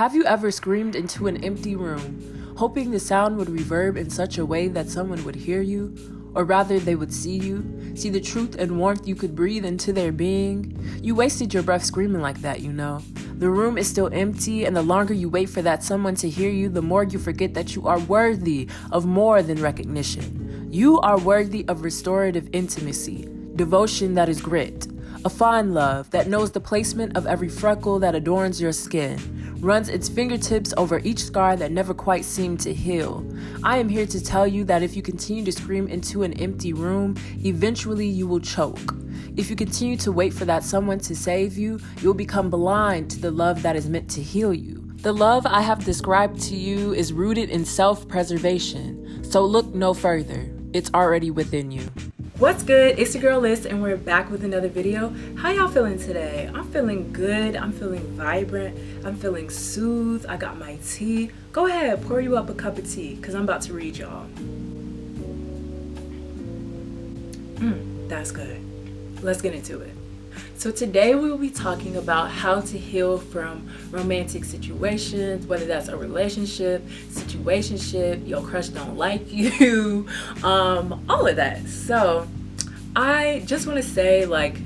Have you ever screamed into an empty room, hoping the sound would reverb in such a way that someone would hear you, or rather they would see you, see the truth and warmth you could breathe into their being? You wasted your breath screaming like that, you know. The room is still empty, and the longer you wait for that someone to hear you, the more you forget that you are worthy of more than recognition. You are worthy of restorative intimacy, devotion that is grit, a fine love that knows the placement of every freckle that adorns your skin, runs its fingertips over each scar that never quite seemed to heal. I am here to tell you that if you continue to scream into an empty room, eventually you will choke. If you continue to wait for that someone to save you, you'll become blind to the love that is meant to heal you. The love I have described to you is rooted in self-preservation, so look no further. It's already within you. What's good? It's your girl Liz, and we're back with another video. How y'all feeling today? I'm feeling good. I'm feeling vibrant. I'm feeling soothed. I got my tea. Go ahead, pour you up a cup of tea, because I'm about to read y'all. That's good. Let's get into it. So today we will be talking about how to heal from romantic situations, whether that's a relationship, situationship, your crush don't like you, all of that. So I just want to say, like,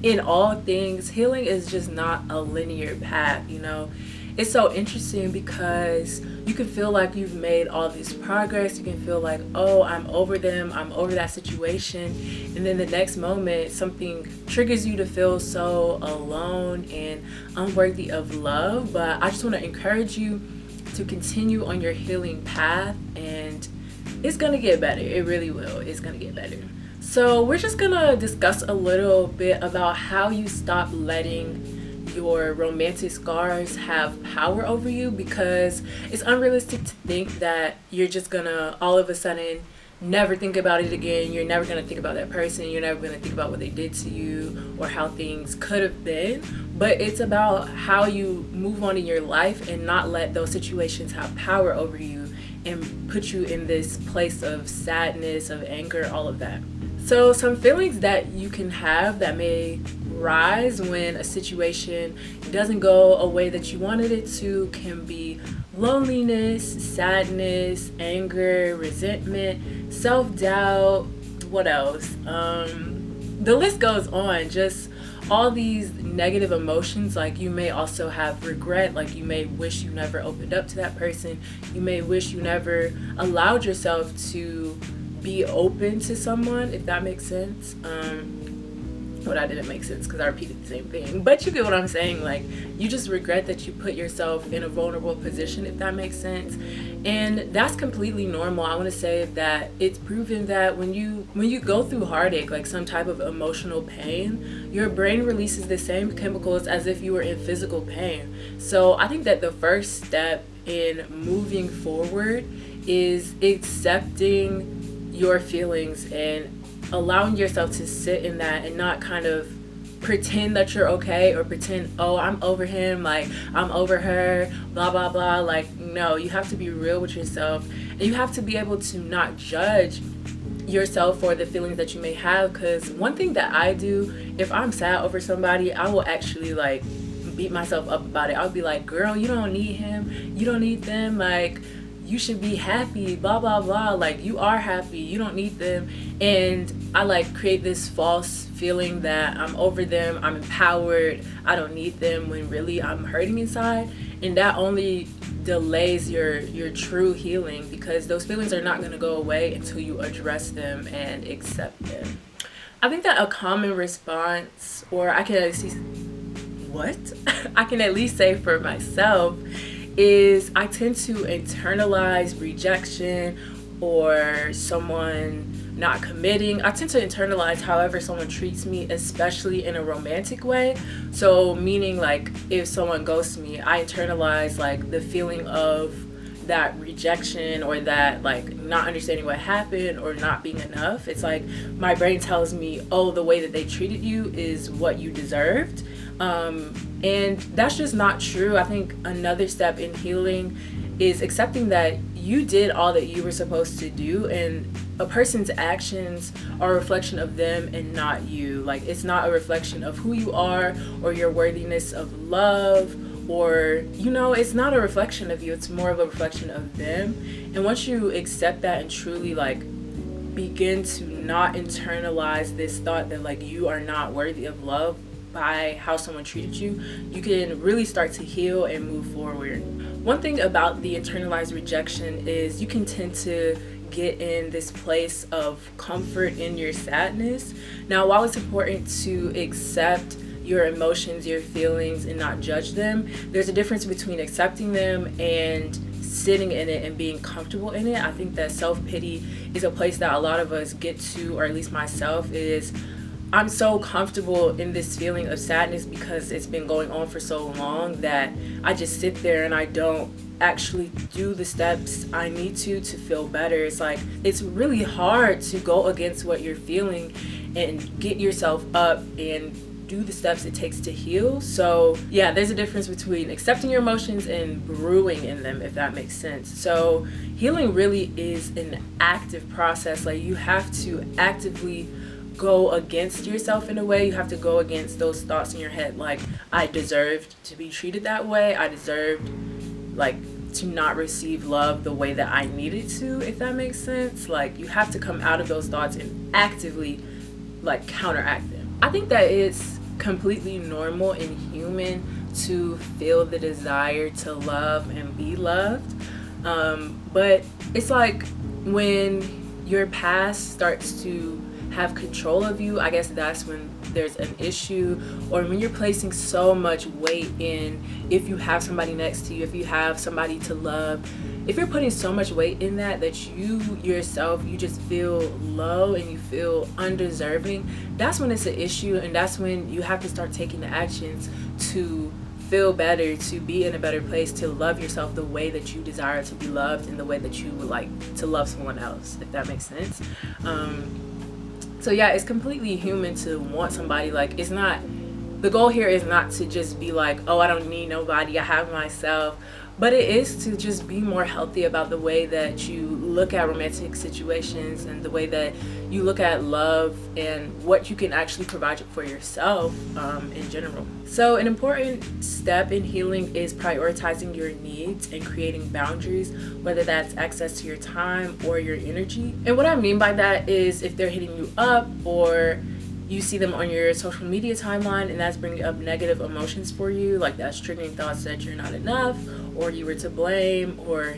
in all things, healing is just not a linear path, you know. It's so interesting because you can feel like you've made all this progress. You can feel like, oh, I'm over them, I'm over that situation. And then the next moment, something triggers you to feel so alone and unworthy of love. But I just want to encourage you to continue on your healing path, and it's going to get better. It really will. It's going to get better. So we're just going to discuss a little bit about how you stop letting your romantic scars have power over you, because it's unrealistic to think that you're just gonna all of a sudden never think about it again. You're never gonna think about that person. You're never gonna think about what they did to you or how things could have been. But it's about how you move on in your life and not let those situations have power over you and put you in this place of sadness, of anger, all of that. So some feelings that you can have that may rise when a situation doesn't go a way that you wanted it to can be loneliness, sadness, anger, resentment, self-doubt. What else? The list goes on. Just all these negative emotions. Like, you may also have regret. Like, you may wish you never opened up to that person. You may wish you never allowed yourself to be open to someone, if that makes sense. Well, that didn't make sense because I repeated the same thing, but you get what I'm saying. Like, you just regret that you put yourself in a vulnerable position, if that makes sense. And that's completely normal. I want to say that it's proven that when you go through heartache, like some type of emotional pain, your brain releases the same chemicals as if you were in physical pain. So I think that the first step in moving forward is accepting your feelings and allowing yourself to sit in that and not kind of pretend that you're okay or pretend, oh, I'm over him, like I'm over her, blah blah blah. Like, no, you have to be real with yourself, and you have to be able to not judge yourself for the feelings that you may have. Because one thing that I do, if I'm sad over somebody, I will actually like beat myself up about it. I'll be like, girl, you don't need him, you don't need them, like you should be happy, blah blah blah, like you are happy, you don't need them. And I like create this false feeling that I'm over them, I'm empowered, I don't need them, when really I'm hurting inside. And that only delays your true healing, because those feelings are not going to go away until you address them and accept them. I think that a common response, or I can at least I can at least say for myself, is I tend to internalize rejection or someone not committing. I tend to internalize however someone treats me, especially in a romantic way. So meaning, like, if someone ghosts me, I internalize like the feeling of that rejection or that like not understanding what happened or not being enough. It's like my brain tells me, oh, the way that they treated you is what you deserved. And that's just not true. I think another step in healing is accepting that you did all that you were supposed to do, and a person's actions are a reflection of them and not you. Like, it's not a reflection of who you are or your worthiness of love or, it's not a reflection of you, it's more of a reflection of them. And once you accept that and truly like begin to not internalize this thought that like you are not worthy of love by how someone treated you, you can really start to heal and move forward. One thing about the internalized rejection is you can tend to get in this place of comfort in your sadness. Now, while it's important to accept your emotions, your feelings, and not judge them, there's a difference between accepting them and sitting in it and being comfortable in it. I think that self-pity is a place that a lot of us get to, or at least myself, is I'm so comfortable in this feeling of sadness because it's been going on for so long that I just sit there and I don't actually do the steps I need to feel better. It's like, it's really hard to go against what you're feeling and get yourself up and do the steps it takes to heal. So yeah, there's a difference between accepting your emotions and brewing in them, if that makes sense. So healing really is an active process. Like, you have to actively go against yourself in a way. You have to go against those thoughts in your head like, I deserved to be treated that way, I deserved like to not receive love the way that I needed to, if that makes sense. Like, you have to come out of those thoughts and actively like counteract them. I think that it's completely normal and human to feel the desire to love and be loved, but it's like when your past starts to have control of you, I guess that's when there's an issue. Or when you're placing so much weight in, if you have somebody next to you, if you have somebody to love, if you're putting so much weight in that you yourself, you just feel low and you feel undeserving, that's when it's an issue. And that's when you have to start taking the actions to feel better, to be in a better place, to love yourself the way that you desire to be loved and the way that you would like to love someone else, if that makes sense. So yeah, it's completely human to want somebody. Like, it's not, the goal here is not to just be like, oh, I don't need nobody, I have myself. But it is to just be more healthy about the way that you look at romantic situations and the way that you look at love and what you can actually provide for yourself in general. So an important step in healing is prioritizing your needs and creating boundaries, whether that's access to your time or your energy. And what I mean by that is, if they're hitting you up or you see them on your social media timeline and that's bringing up negative emotions for you, like that's triggering thoughts that you're not enough or you were to blame, or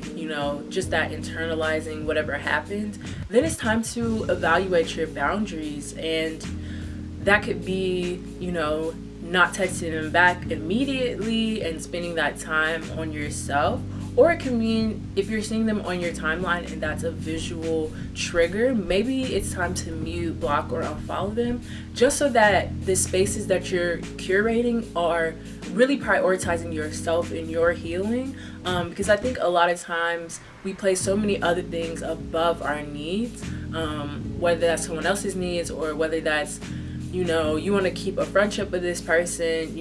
just that internalizing whatever happened, then it's time to evaluate your boundaries. And that could be not texting them back immediately and spending that time on yourself. Or it can mean if you're seeing them on your timeline and that's a visual trigger, maybe it's time to mute, block, or unfollow them, just so that the spaces that you're curating are really prioritizing yourself and your healing. Because I think a lot of times we place so many other things above our needs, whether that's someone else's needs or whether that's you want to keep a friendship with this person,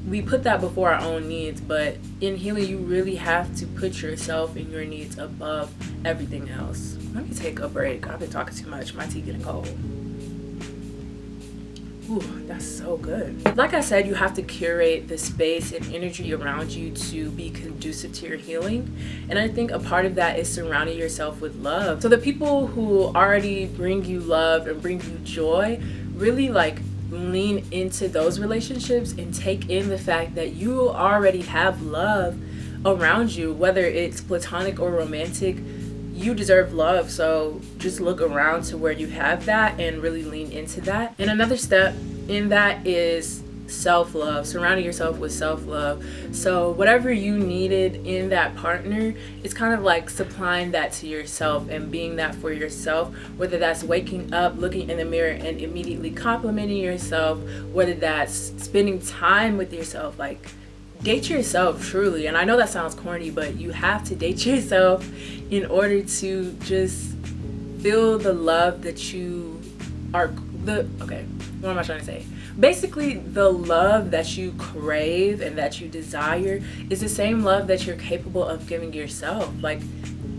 we put that before our own needs. But in healing, you really have to put yourself and your needs above everything else. Let me take a break. I've been talking too much. My tea getting cold. Ooh, that's so good. Like I said, you have to curate the space and energy around you to be conducive to your healing. And I think a part of that is surrounding yourself with love. So the people who already bring you love and bring you joy, really lean into those relationships and take in the fact that you already have love around you, whether it's platonic or romantic. You deserve love, so just look around to where you have that and really lean into that. And another step in that is self-love, surrounding yourself with self-love. So whatever you needed in that partner, it's kind of like supplying that to yourself and being that for yourself, whether that's waking up, looking in the mirror and immediately complimenting yourself, whether that's spending time with yourself. Like, date yourself truly. And I know that sounds corny, but you have to date yourself in order to just feel the love that you are what am I trying to say? Basically, the love that you crave and that you desire is the same love that you're capable of giving yourself. Like,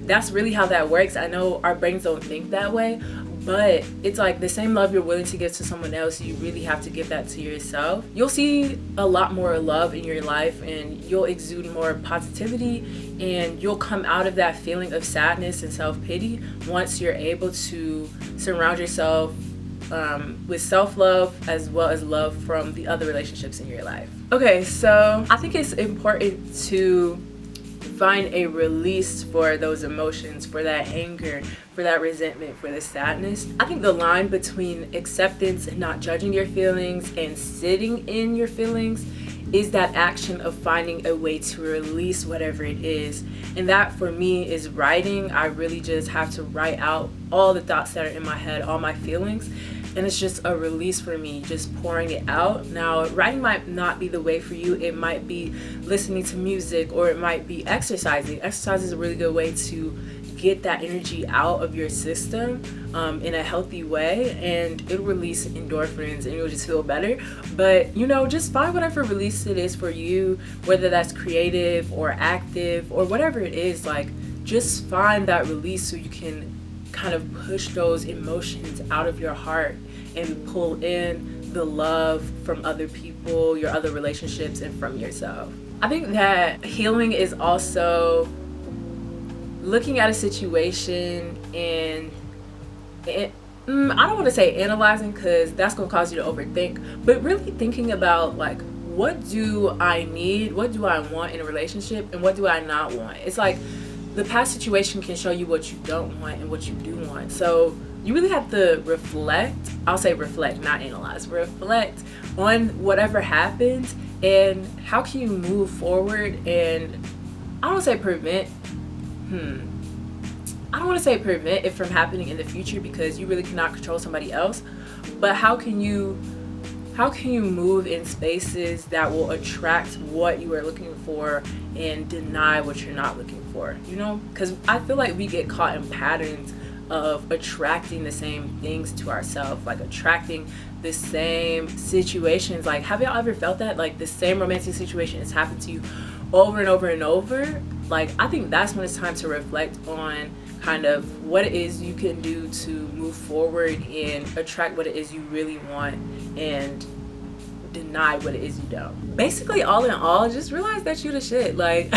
that's really how that works. I know our brains don't think that way, But it's like the same love you're willing to give to someone else, you really have to give that to yourself. You'll see a lot more love in your life, and you'll exude more positivity, and you'll come out of that feeling of sadness and self-pity once you're able to surround yourself with self-love as well as love from the other relationships in your life. Okay, so I think it's important to find a release for those emotions, for that anger, for that resentment, for the sadness. I think the line between acceptance and not judging your feelings and sitting in your feelings is that action of finding a way to release whatever it is. And that for me is writing. I really just have to write out all the thoughts that are in my head, all my feelings. And it's just a release for me, just pouring it out. Now, writing might not be the way for you. It might be listening to music, or it might be exercising. Exercise is a really good way to get that energy out of your system in a healthy way, and it'll release endorphins and you'll just feel better. But just find whatever release it is for you, whether that's creative or active or whatever it is. Like, just find that release so you can kind of push those emotions out of your heart and pull in the love from other people, your other relationships, and from yourself. I think that healing is also looking at a situation and I don't want to say analyzing, because that's going to cause you to overthink, but really thinking about, like, what do I need, what do I want in a relationship, and what do I not want. It's like the past situation can show you what you don't want and what you do want. So you really have to reflect. I'll say reflect, not analyze. Reflect on whatever happened and how can you move forward. And I don't want to say prevent. I don't want to say prevent it from happening in the future, because you really cannot control somebody else. But how can you move in spaces that will attract what you are looking for and deny what you're not looking for, because I feel like we get caught in patterns of attracting the same things to ourselves, like attracting the same situations. Like, have y'all ever felt that, like, the same romantic situation has happened to you over and over and over? Like, I think that's when it's time to reflect on kind of what it is you can do to move forward and attract what it is you really want and deny what it is you don't. Basically, all in all, just realize that you the shit, like,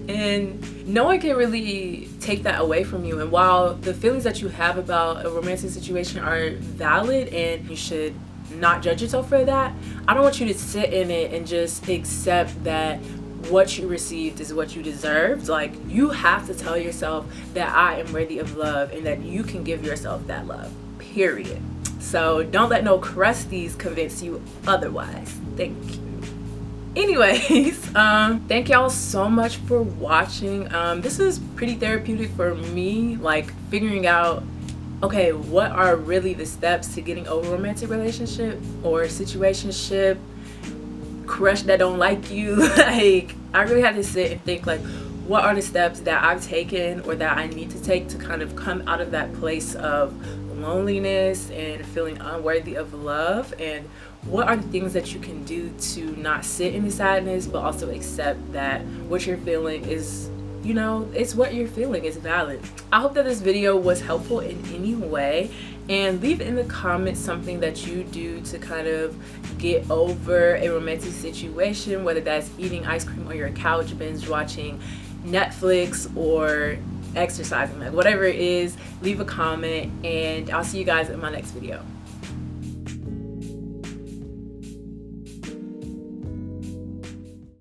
and no one can really take that away from you. And while the feelings that you have about a romantic situation are valid and you should not judge yourself for that, I don't want you to sit in it and just accept that what you received is what you deserved. Like, you have to tell yourself that I am worthy of love and that you can give yourself that love, period. So don't let no crusties convince you otherwise. Thank you. Anyways, thank y'all so much for watching. This is pretty therapeutic for me, like figuring out, okay, what are really the steps to getting over a romantic relationship or situationship, crush that don't like you. Like, I really had to sit and think, like, what are the steps that I've taken or that I need to take to kind of come out of that place of loneliness and feeling unworthy of love, and what are the things that you can do to not sit in the sadness but also accept that what you're feeling is, it's what you're feeling, it's valid. I hope that this video was helpful in any way, and leave in the comments something that you do to kind of get over a romantic situation, whether that's eating ice cream on your couch, binge watching Netflix, or exercising, like whatever it is. Leave a comment, and I'll see you guys in my next video.